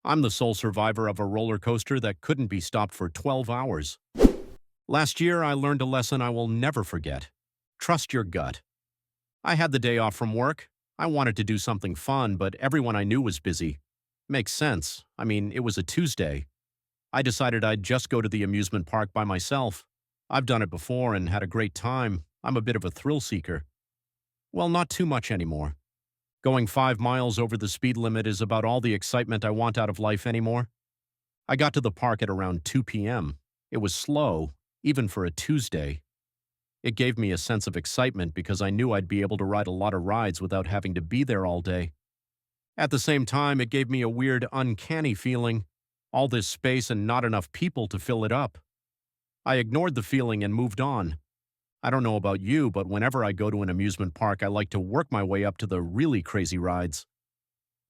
I'm the sole survivor of a roller coaster that couldn't be stopped for 12 hours. Last year, I learned a lesson I will never forget. Trust your gut. I had the day off from work. I wanted to do something fun, but everyone I knew was busy. Makes sense. I mean, it was a Tuesday. I decided I'd just go to the amusement park by myself. I've done it before and had a great time. I'm a bit of a thrill seeker. Well, not too much anymore. Going 5 miles over the speed limit is about all the excitement I want out of life anymore. I got to the park at around 2 p.m. It was slow, even for a Tuesday. It gave me a sense of excitement because I knew I'd be able to ride a lot of rides without having to be there all day. At the same time, it gave me a weird, uncanny feeling. All this space and not enough people to fill it up. I ignored the feeling and moved on. I don't know about you, but whenever I go to an amusement park, I like to work my way up to the really crazy rides.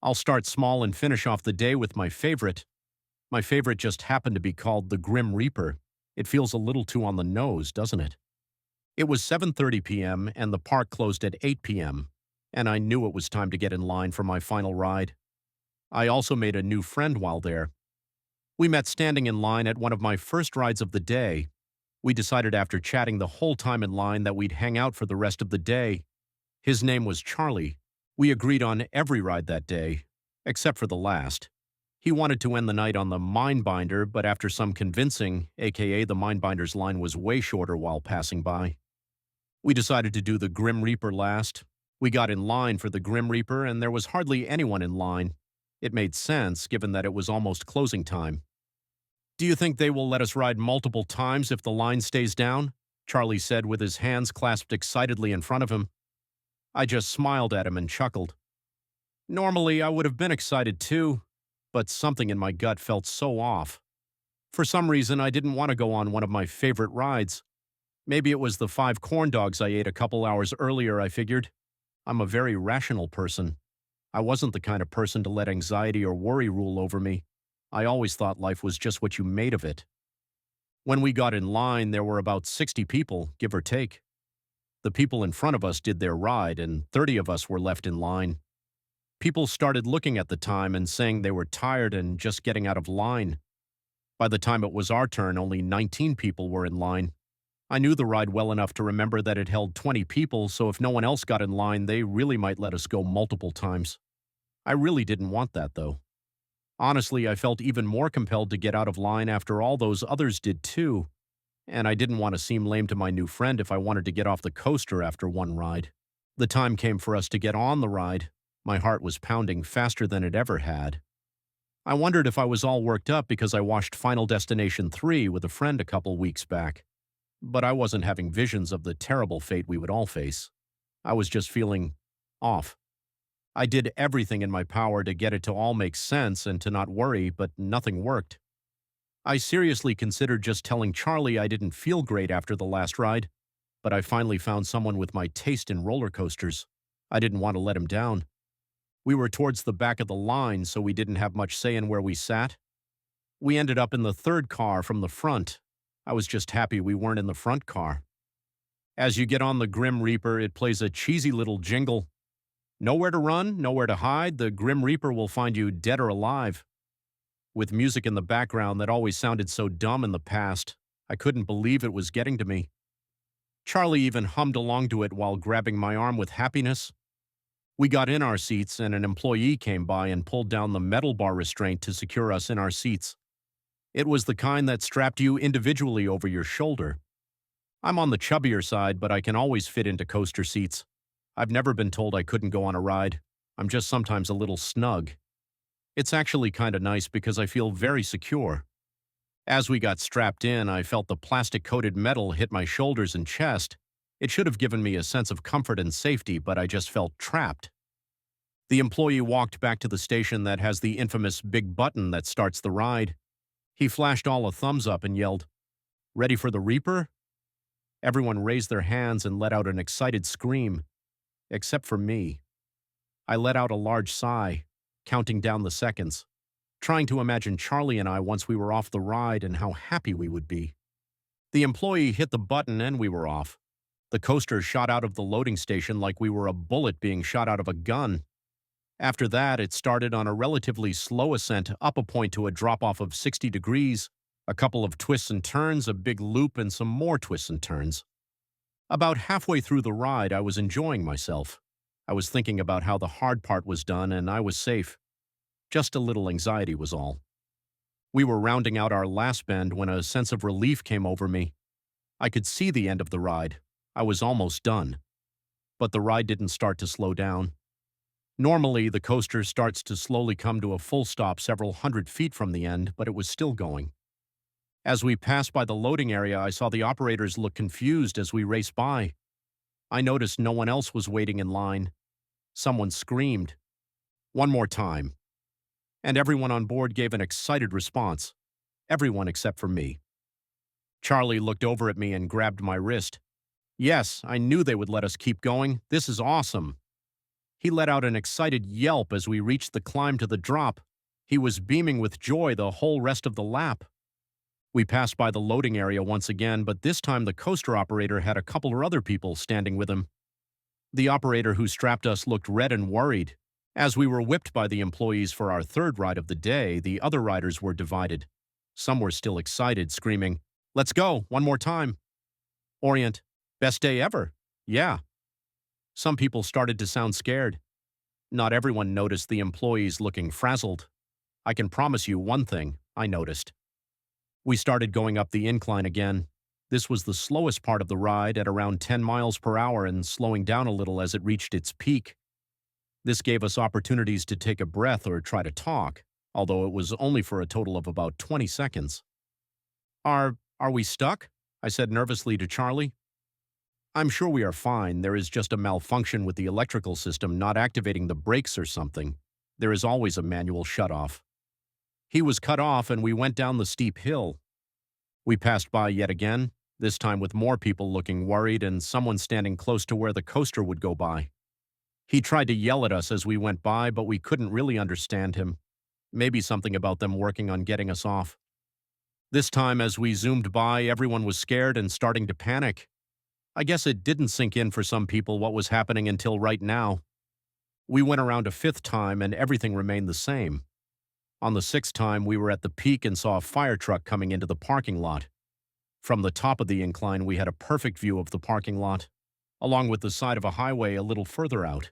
I'll start small and finish off the day with my favorite. My favorite just happened to be called the Grim Reaper. It feels a little too on the nose, doesn't it? It was 7:30 p.m. and the park closed at 8 p.m., and I knew it was time to get in line for my final ride. I also made a new friend while there. We met standing in line at one of my first rides of the day. We decided after chatting the whole time in line that we'd hang out for the rest of the day. His name was Charlie. We agreed on every ride that day, except for the last. He wanted to end the night on the Mindbinder, but after some convincing, aka the Mindbinder's line was way shorter while passing by. We decided to do the Grim Reaper last. We got in line for the Grim Reaper, and there was hardly anyone in line. It made sense, given that it was almost closing time. "Do you think they will let us ride multiple times if the line stays down?" Charlie said with his hands clasped excitedly in front of him. I just smiled at him and chuckled. Normally, I would have been excited too, but something in my gut felt so off. For some reason, I didn't want to go on one of my favorite rides. Maybe it was the 5 corn dogs I ate a couple hours earlier, I figured. I'm a very rational person. I wasn't the kind of person to let anxiety or worry rule over me. I always thought life was just what you made of it. When we got in line, there were about 60 people, give or take. The people in front of us did their ride, and 30 of us were left in line. People started looking at the time and saying they were tired and just getting out of line. By the time it was our turn, only 19 people were in line. I knew the ride well enough to remember that it held 20 people, so if no one else got in line, they really might let us go multiple times. I really didn't want that, though. Honestly, I felt even more compelled to get out of line after all those others did too, and I didn't want to seem lame to my new friend if I wanted to get off the coaster after one ride. The time came for us to get on the ride. My heart was pounding faster than it ever had. I wondered if I was all worked up because I watched Final Destination 3 with a friend a couple weeks back. But I wasn't having visions of the terrible fate we would all face. I was just feeling off. I did everything in my power to get it to all make sense and to not worry, but nothing worked. I seriously considered just telling Charlie I didn't feel great after the last ride, but I finally found someone with my taste in roller coasters. I didn't want to let him down. We were towards the back of the line, so we didn't have much say in where we sat. We ended up in the third car from the front. I was just happy we weren't in the front car. As you get on the Grim Reaper, it plays a cheesy little jingle. Nowhere to run, nowhere to hide, the Grim Reaper will find you dead or alive. With music in the background that always sounded so dumb in the past, I couldn't believe it was getting to me. Charlie even hummed along to it while grabbing my arm with happiness. We got in our seats and an employee came by and pulled down the metal bar restraint to secure us in our seats. It was the kind that strapped you individually over your shoulder. I'm on the chubbier side, but I can always fit into coaster seats. I've never been told I couldn't go on a ride. I'm just sometimes a little snug. It's actually kind of nice because I feel very secure. As we got strapped in, I felt the plastic-coated metal hit my shoulders and chest. It should have given me a sense of comfort and safety, but I just felt trapped. The employee walked back to the station that has the infamous big button that starts the ride. He flashed all a thumbs up and yelled, "Ready for the Reaper?" Everyone raised their hands and let out an excited scream. Except for me. I let out a large sigh, counting down the seconds, trying to imagine Charlie and I once we were off the ride and how happy we would be. The employee hit the button and we were off. The coaster shot out of the loading station like we were a bullet being shot out of a gun. After that, it started on a relatively slow ascent up a point to a drop-off of 60 degrees, a couple of twists and turns, a big loop, and some more twists and turns. About halfway through the ride, I was enjoying myself. I was thinking about how the hard part was done and I was safe. Just a little anxiety was all. We were rounding out our last bend when a sense of relief came over me. I could see the end of the ride. I was almost done. But the ride didn't start to slow down. Normally, the coaster starts to slowly come to a full stop several hundred feet from the end, but it was still going. As we passed by the loading area, I saw the operators look confused as we raced by. I noticed no one else was waiting in line. Someone screamed, "One more time." And everyone on board gave an excited response. Everyone except for me. Charlie looked over at me and grabbed my wrist. "Yes, I knew they would let us keep going. This is awesome." He let out an excited yelp as we reached the climb to the drop. He was beaming with joy the whole rest of the lap. We passed by the loading area once again, but this time the coaster operator had a couple of other people standing with him. The operator who strapped us looked red and worried. As we were whipped by the employees for our third ride of the day, the other riders were divided. Some were still excited, screaming, "Let's go, one more time." Orient, "Best day ever." "Yeah." Some people started to sound scared. Not everyone noticed the employees looking frazzled. I can promise you one thing, I noticed. We started going up the incline again. This was the slowest part of the ride at around 10 miles per hour and slowing down a little as it reached its peak. This gave us opportunities to take a breath or try to talk, although it was only for a total of about 20 seconds. Are we stuck?" I said nervously to Charlie. "I'm sure we are fine. There is just a malfunction with the electrical system not activating the brakes or something. There is always a manual shutoff." He was cut off and we went down the steep hill. We passed by yet again, this time with more people looking worried and someone standing close to where the coaster would go by. He tried to yell at us as we went by, but we couldn't really understand him. Maybe something about them working on getting us off. This time, as we zoomed by, everyone was scared and starting to panic. I guess it didn't sink in for some people what was happening until right now. We went around a fifth time and everything remained the same. On the sixth time, we were at the peak and saw a fire truck coming into the parking lot. From the top of the incline, we had a perfect view of the parking lot, along with the side of a highway a little further out.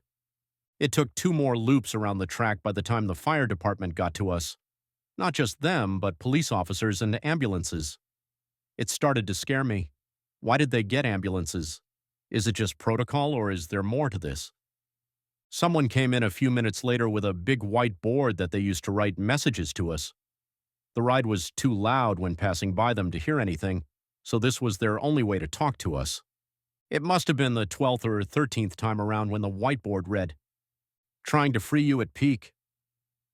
It took 2 more loops around the track by the time the fire department got to us. Not just them, but police officers and ambulances. It started to scare me. Why did they get ambulances? Is it just protocol or is there more to this? Someone came in a few minutes later with a big white board that they used to write messages to us. The ride was too loud when passing by them to hear anything, so this was their only way to talk to us. It must have been the 12th or 13th time around when the whiteboard read, "Trying to free you at peak."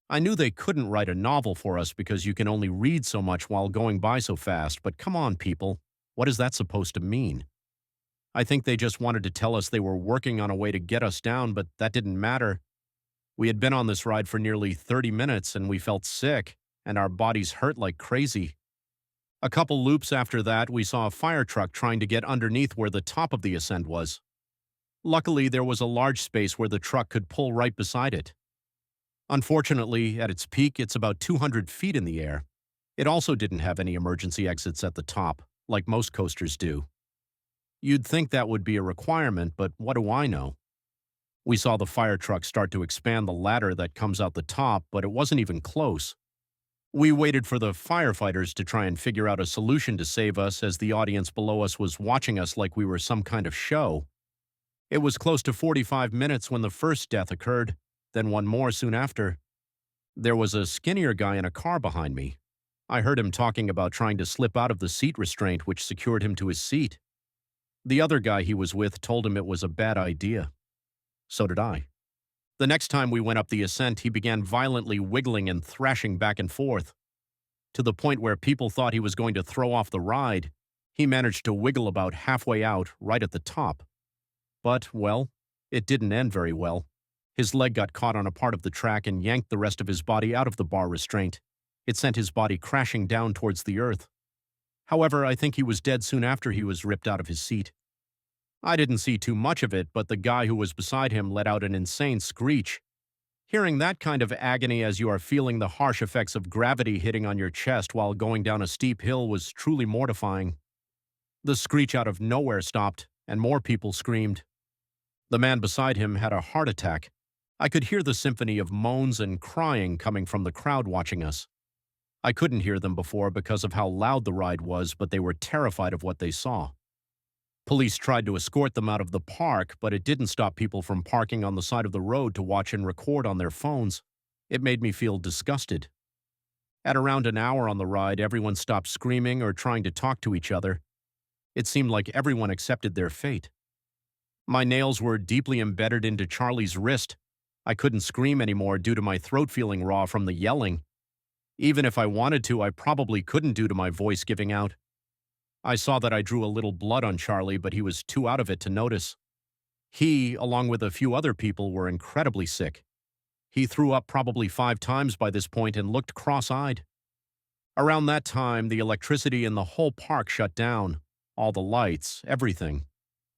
I knew they couldn't write a novel for us because you can only read so much while going by so fast, but come on, people, what is that supposed to mean? I think they just wanted to tell us they were working on a way to get us down, but that didn't matter. We had been on this ride for nearly 30 minutes and we felt sick, and our bodies hurt like crazy. A couple loops after that, we saw a fire truck trying to get underneath where the top of the ascent was. Luckily, there was a large space where the truck could pull right beside it. Unfortunately, at its peak, it's about 200 feet in the air. It also didn't have any emergency exits at the top, like most coasters do. You'd think that would be a requirement, but what do I know? We saw the fire truck start to expand the ladder that comes out the top, but it wasn't even close. We waited for the firefighters to try and figure out a solution to save us as the audience below us was watching us like we were some kind of show. It was close to 45 minutes when the first death occurred, then one more soon after. There was a skinnier guy in a car behind me. I heard him talking about trying to slip out of the seat restraint which secured him to his seat. The other guy he was with told him it was a bad idea. So did I. The next time we went up the ascent, he began violently wiggling and thrashing back and forth. To the point where people thought he was going to throw off the ride, he managed to wiggle about halfway out, right at the top. But, well, it didn't end very well. His leg got caught on a part of the track and yanked the rest of his body out of the bar restraint. It sent his body crashing down towards the earth. However, I think he was dead soon after he was ripped out of his seat. I didn't see too much of it, but the guy who was beside him let out an insane screech. Hearing that kind of agony as you are feeling the harsh effects of gravity hitting on your chest while going down a steep hill was truly mortifying. The screech out of nowhere stopped, and more people screamed. The man beside him had a heart attack. I could hear the symphony of moans and crying coming from the crowd watching us. I couldn't hear them before because of how loud the ride was, but they were terrified of what they saw. Police tried to escort them out of the park, but it didn't stop people from parking on the side of the road to watch and record on their phones. It made me feel disgusted. At around an hour on the ride, everyone stopped screaming or trying to talk to each other. It seemed like everyone accepted their fate. My nails were deeply embedded into Charlie's wrist. I couldn't scream anymore due to my throat feeling raw from the yelling. Even if I wanted to, I probably couldn't due to my voice giving out. I saw that I drew a little blood on Charlie, but he was too out of it to notice. He, along with a few other people, were incredibly sick. He threw up probably 5 times by this point and looked cross-eyed. Around that time, the electricity in the whole park shut down. All the lights, everything.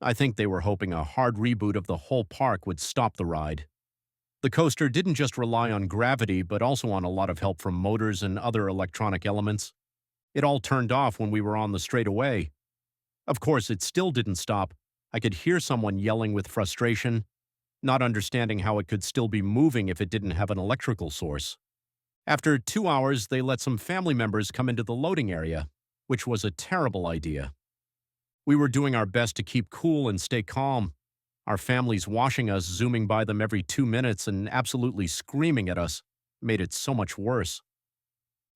I think they were hoping a hard reboot of the whole park would stop the ride. The coaster didn't just rely on gravity, but also on a lot of help from motors and other electronic elements. It all turned off when we were on the straightaway. Of course, it still didn't stop. I could hear someone yelling with frustration, not understanding how it could still be moving if it didn't have an electrical source. After 2 hours, they let some family members come into the loading area, which was a terrible idea. We were doing our best to keep cool and stay calm. Our families watching us, zooming by them every 2 minutes and absolutely screaming at us, made it so much worse.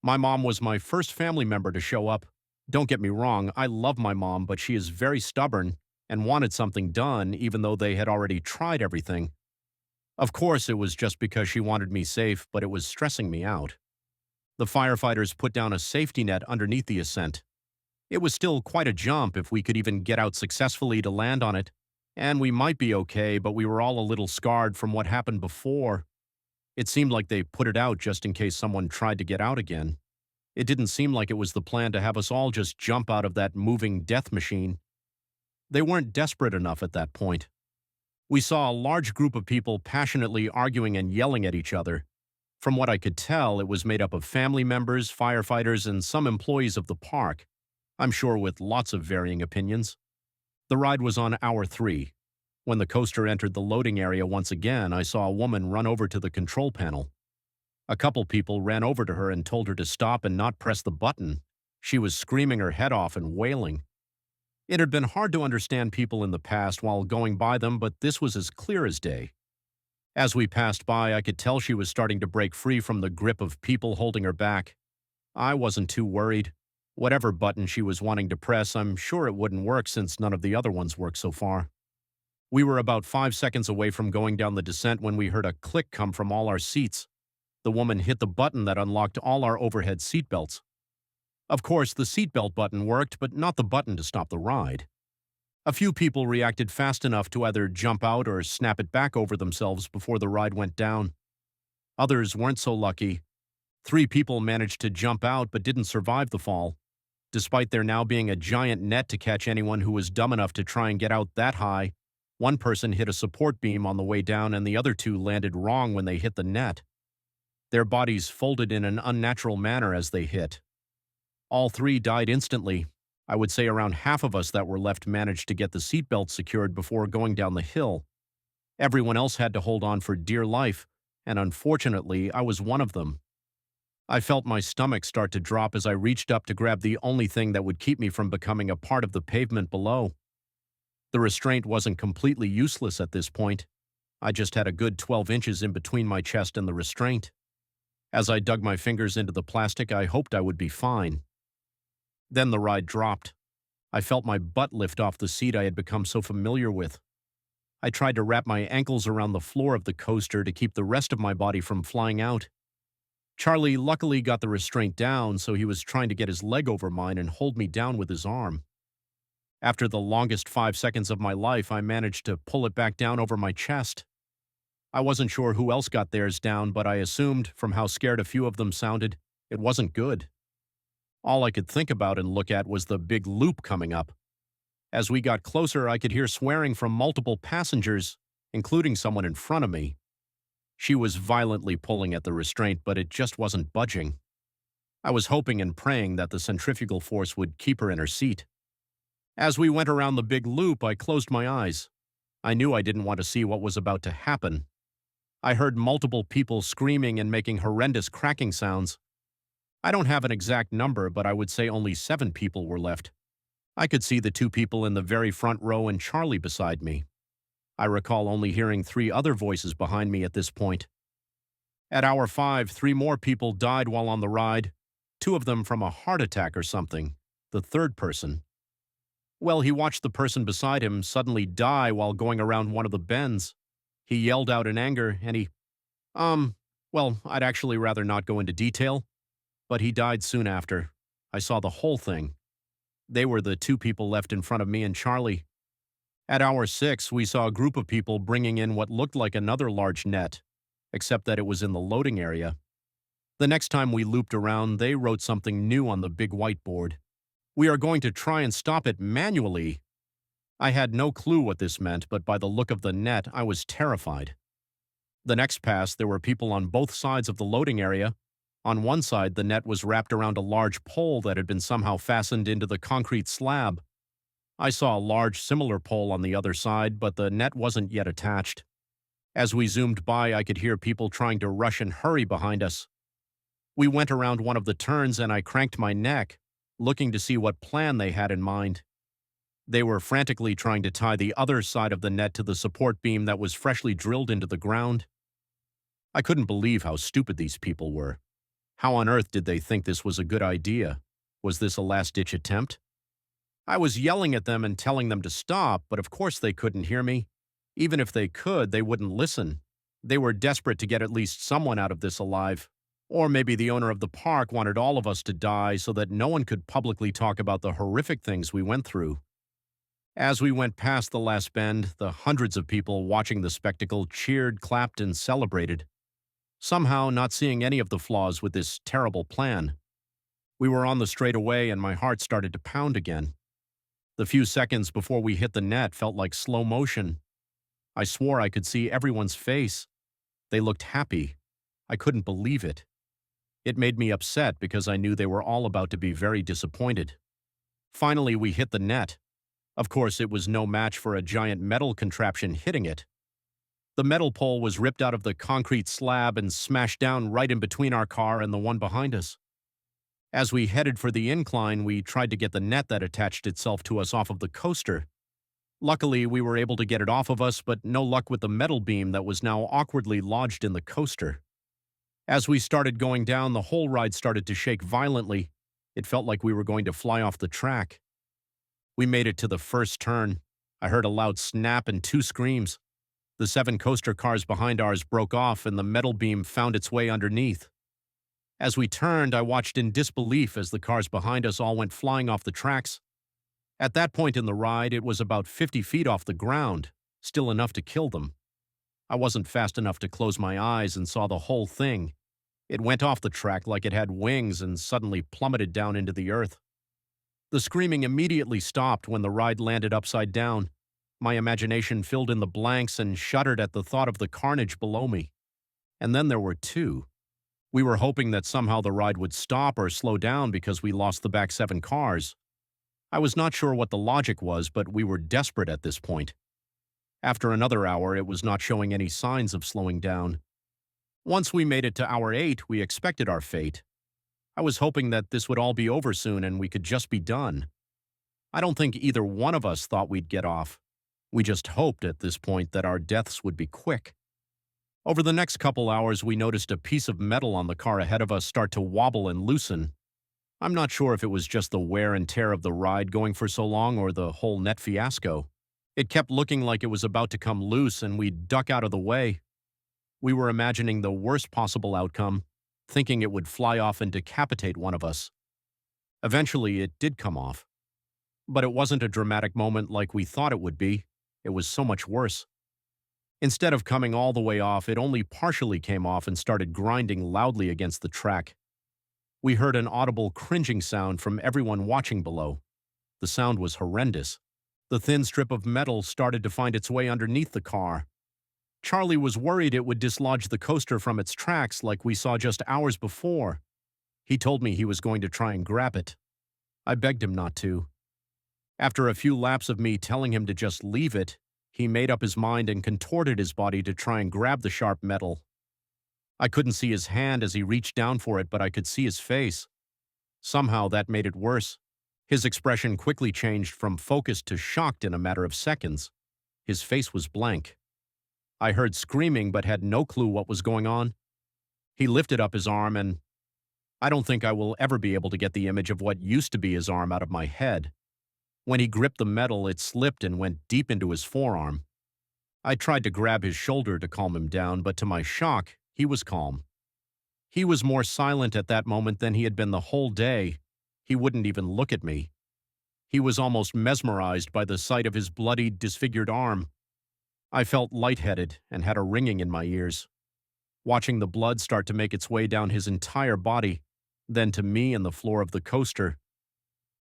My mom was my first family member to show up. Don't get me wrong, I love my mom, but she is very stubborn and wanted something done even though they had already tried everything. Of course, it was just because she wanted me safe, but it was stressing me out. The firefighters put down a safety net underneath the ascent. It was still quite a jump if we could even get out successfully to land on it, and we might be okay, but we were all a little scarred from what happened before. It seemed like they put it out just in case someone tried to get out again. It didn't seem like it was the plan to have us all just jump out of that moving death machine. They weren't desperate enough at that point. We saw a large group of people passionately arguing and yelling at each other. From what I could tell, it was made up of family members, firefighters, and some employees of the park. I'm sure with lots of varying opinions. The ride was on hour 3. When the coaster entered the loading area once again, I saw a woman run over to the control panel. A couple people ran over to her and told her to stop and not press the button. She was screaming her head off and wailing. It had been hard to understand people in the past while going by them, but this was as clear as day. As we passed by, I could tell she was starting to break free from the grip of people holding her back. I wasn't too worried. Whatever button she was wanting to press, I'm sure it wouldn't work since none of the other ones worked so far. We were about 5 seconds away from going down the descent when we heard a click come from all our seats. The woman hit the button that unlocked all our overhead seatbelts. Of course, the seatbelt button worked, but not the button to stop the ride. A few people reacted fast enough to either jump out or snap it back over themselves before the ride went down. Others weren't so lucky. 3 people managed to jump out but didn't survive the fall. Despite there now being a giant net to catch anyone who was dumb enough to try and get out that high, one person hit a support beam on the way down and the other 2 landed wrong when they hit the net. Their bodies folded in an unnatural manner as they hit. All 3 died instantly. I would say around half of us that were left managed to get the seatbelt secured before going down the hill. Everyone else had to hold on for dear life, and unfortunately, I was one of them. I felt my stomach start to drop as I reached up to grab the only thing that would keep me from becoming a part of the pavement below. The restraint wasn't completely useless at this point. I just had a good 12 inches in between my chest and the restraint. As I dug my fingers into the plastic, I hoped I would be fine. Then the ride dropped. I felt my butt lift off the seat I had become so familiar with. I tried to wrap my ankles around the floor of the coaster to keep the rest of my body from flying out. Charlie luckily got the restraint down, so he was trying to get his leg over mine and hold me down with his arm. After the longest 5 seconds of my life, I managed to pull it back down over my chest. I wasn't sure who else got theirs down, but I assumed, from how scared a few of them sounded, it wasn't good. All I could think about and look at was the big loop coming up. As we got closer, I could hear swearing from multiple passengers, including someone in front of me. She was violently pulling at the restraint, but it just wasn't budging. I was hoping and praying that the centrifugal force would keep her in her seat. As we went around the big loop, I closed my eyes. I knew I didn't want to see what was about to happen. I heard multiple people screaming and making horrendous cracking sounds. I don't have an exact number, but I would say only 7 people were left. I could see the 2 people in the very front row and Charlie beside me. I recall only hearing 3 other voices behind me at this point. At hour 5, 3 more people died while on the ride, 2 of them from a heart attack or something, the third person. Well, he watched the person beside him suddenly die while going around one of the bends. He yelled out in anger, and well, I'd actually rather not go into detail, but he died soon after. I saw the whole thing. They were the 2 people left in front of me and Charlie. At hour 6, we saw a group of people bringing in what looked like another large net, except that it was in the loading area. The next time we looped around, they wrote something new on the big whiteboard. "We are going to try and stop it manually." I had no clue what this meant, but by the look of the net, I was terrified. The next pass, there were people on both sides of the loading area. On one side, the net was wrapped around a large pole that had been somehow fastened into the concrete slab. I saw a large similar pole on the other side, but the net wasn't yet attached. As we zoomed by, I could hear people trying to rush and hurry behind us. We went around one of the turns and I cranked my neck, looking to see what plan they had in mind. They were frantically trying to tie the other side of the net to the support beam that was freshly drilled into the ground. I couldn't believe how stupid these people were. How on earth did they think this was a good idea? Was this a last-ditch attempt? I was yelling at them and telling them to stop, but of course they couldn't hear me. Even if they could, they wouldn't listen. They were desperate to get at least someone out of this alive. Or maybe the owner of the park wanted all of us to die so that no one could publicly talk about the horrific things we went through. As we went past the last bend, the hundreds of people watching the spectacle cheered, clapped, and celebrated, somehow not seeing any of the flaws with this terrible plan. We were on the straightaway and my heart started to pound again. The few seconds before we hit the net felt like slow motion. I swore I could see everyone's face. They looked happy. I couldn't believe it. It made me upset because I knew they were all about to be very disappointed. Finally, we hit the net. Of course, it was no match for a giant metal contraption hitting it. The metal pole was ripped out of the concrete slab and smashed down right in between our car and the one behind us. As we headed for the incline, we tried to get the net that attached itself to us off of the coaster. Luckily, we were able to get it off of us, but no luck with the metal beam that was now awkwardly lodged in the coaster. As we started going down, the whole ride started to shake violently. It felt like we were going to fly off the track. We made it to the first turn. I heard a loud snap and 2 screams. The 7 coaster cars behind ours broke off and the metal beam found its way underneath. As we turned, I watched in disbelief as the cars behind us all went flying off the tracks. At that point in the ride, it was about 50 feet off the ground, still enough to kill them. I wasn't fast enough to close my eyes and saw the whole thing. It went off the track like it had wings and suddenly plummeted down into the earth. The screaming immediately stopped when the ride landed upside down. My imagination filled in the blanks and shuddered at the thought of the carnage below me. And then there were 2. We were hoping that somehow the ride would stop or slow down because we lost the back 7 cars. I was not sure what the logic was, but we were desperate at this point. After another hour, it was not showing any signs of slowing down. Once we made it to hour 8, we expected our fate. I was hoping that this would all be over soon and we could just be done. I don't think either one of us thought we'd get off. We just hoped at this point that our deaths would be quick. Over the next couple hours, we noticed a piece of metal on the car ahead of us start to wobble and loosen. I'm not sure if it was just the wear and tear of the ride going for so long or the whole net fiasco. It kept looking like it was about to come loose and we'd duck out of the way. We were imagining the worst possible outcome, thinking it would fly off and decapitate one of us. Eventually, it did come off. But it wasn't a dramatic moment like we thought it would be. It was so much worse. Instead of coming all the way off, it only partially came off and started grinding loudly against the track. We heard an audible cringing sound from everyone watching below. The sound was horrendous. The thin strip of metal started to find its way underneath the car. Charlie was worried it would dislodge the coaster from its tracks like we saw just hours before. He told me he was going to try and grab it. I begged him not to. After a few laps of me telling him to just leave it, he made up his mind and contorted his body to try and grab the sharp metal. I couldn't see his hand as he reached down for it, but I could see his face. Somehow that made it worse. His expression quickly changed from focused to shocked in a matter of seconds. His face was blank. I heard screaming but had no clue what was going on. He lifted up his arm and I don't think I will ever be able to get the image of what used to be his arm out of my head. When he gripped the metal, it slipped and went deep into his forearm. I tried to grab his shoulder to calm him down, but to my shock, he was calm. He was more silent at that moment than he had been the whole day. He wouldn't even look at me. He was almost mesmerized by the sight of his bloody, disfigured arm. I felt lightheaded and had a ringing in my ears. Watching the blood start to make its way down his entire body, then to me and the floor of the coaster.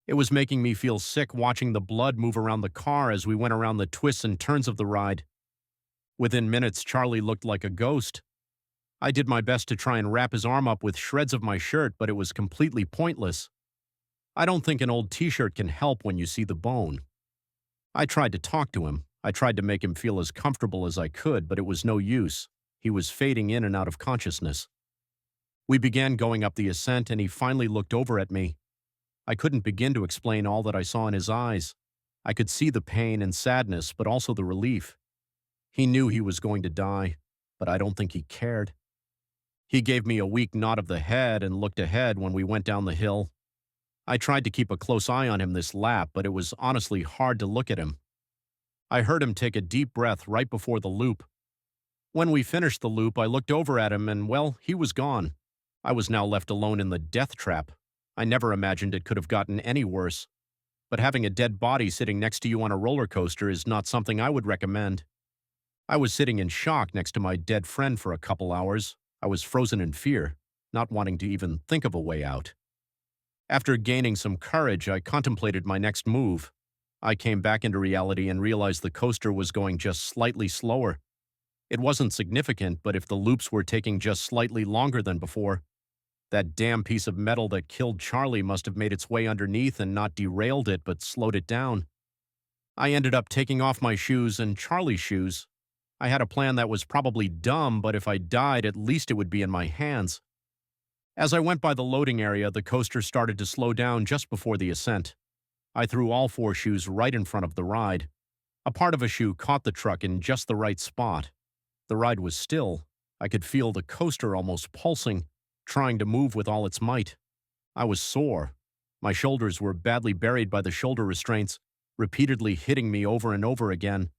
It was making me feel sick watching the blood move around the car as we went around the twists and turns of the ride. Within minutes, Charlie looked like a ghost. I did my best to try and wrap his arm up with shreds of my shirt, but it was completely pointless. I don't think an old t-shirt can help when you see the bone. I tried to talk to him. I tried to make him feel as comfortable as I could, but it was no use. He was fading in and out of consciousness. We began going up the ascent, and he finally looked over at me. I couldn't begin to explain all that I saw in his eyes. I could see the pain and sadness, but also the relief. He knew he was going to die, but I don't think he cared. He gave me a weak nod of the head and looked ahead when we went down the hill. I tried to keep a close eye on him this lap, but it was honestly hard to look at him. I heard him take a deep breath right before the loop. When we finished the loop, I looked over at him and, well, he was gone. I was now left alone in the death trap. I never imagined it could have gotten any worse. But having a dead body sitting next to you on a roller coaster is not something I would recommend. I was sitting in shock next to my dead friend for a couple hours. I was frozen in fear, not wanting to even think of a way out. After gaining some courage, I contemplated my next move. I came back into reality and realized the coaster was going just slightly slower. It wasn't significant, but if the loops were taking just slightly longer than before, that damn piece of metal that killed Charlie must have made its way underneath and not derailed it, but slowed it down. I ended up taking off my shoes and Charlie's shoes. I had a plan that was probably dumb, but if I died, at least it would be in my hands. As I went by the loading area, the coaster started to slow down just before the ascent. I threw all 4 shoes right in front of the ride. A part of a shoe caught the truck in just the right spot. The ride was still. I could feel the coaster almost pulsing, trying to move with all its might. I was sore. My shoulders were badly buried by the shoulder restraints, repeatedly hitting me over and over again.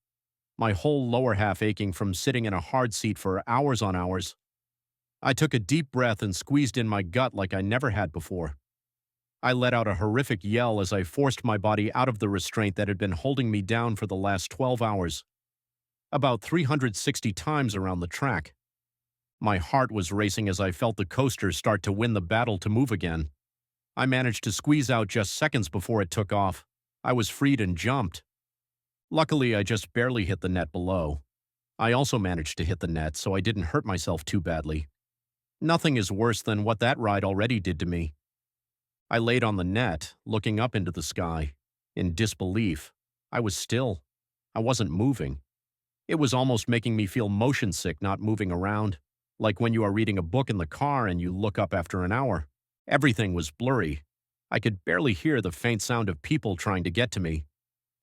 My whole lower half aching from sitting in a hard seat for hours on hours. I took a deep breath and squeezed in my gut like I never had before. I let out a horrific yell as I forced my body out of the restraint that had been holding me down for the last 12 hours. About 360 times around the track. My heart was racing as I felt the coaster start to win the battle to move again. I managed to squeeze out just seconds before it took off. I was freed and jumped. Luckily, I just barely hit the net below. I also managed to hit the net, so I didn't hurt myself too badly. Nothing is worse than what that ride already did to me. I laid on the net, looking up into the sky. In disbelief, I was still. I wasn't moving. It was almost making me feel motion sick not moving around, like when you are reading a book in the car and you look up after an hour. Everything was blurry. I could barely hear the faint sound of people trying to get to me,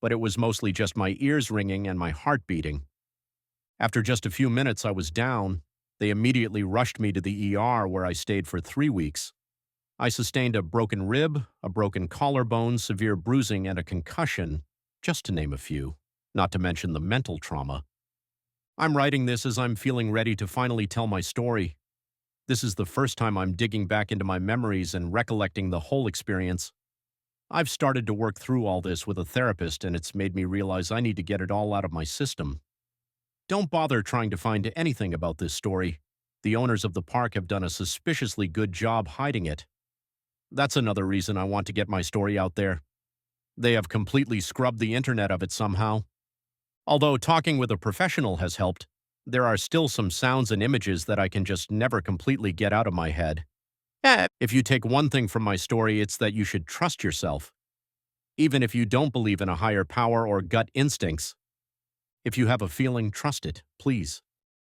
but it was mostly just my ears ringing and my heart beating. After just a few minutes, I was down. They immediately rushed me to the ER where I stayed for 3 weeks. I sustained a broken rib, a broken collarbone, severe bruising, and a concussion, just to name a few, not to mention the mental trauma. I'm writing this as I'm feeling ready to finally tell my story. This is the first time I'm digging back into my memories and recollecting the whole experience. I've started to work through all this with a therapist, and it's made me realize I need to get it all out of my system. Don't bother trying to find anything about this story. The owners of the park have done a suspiciously good job hiding it. That's another reason I want to get my story out there. They have completely scrubbed the internet of it somehow. Although talking with a professional has helped, there are still some sounds and images that I can just never completely get out of my head. If you take one thing from my story, it's that you should trust yourself. Even if you don't believe in a higher power or gut instincts, if you have a feeling, trust it, please.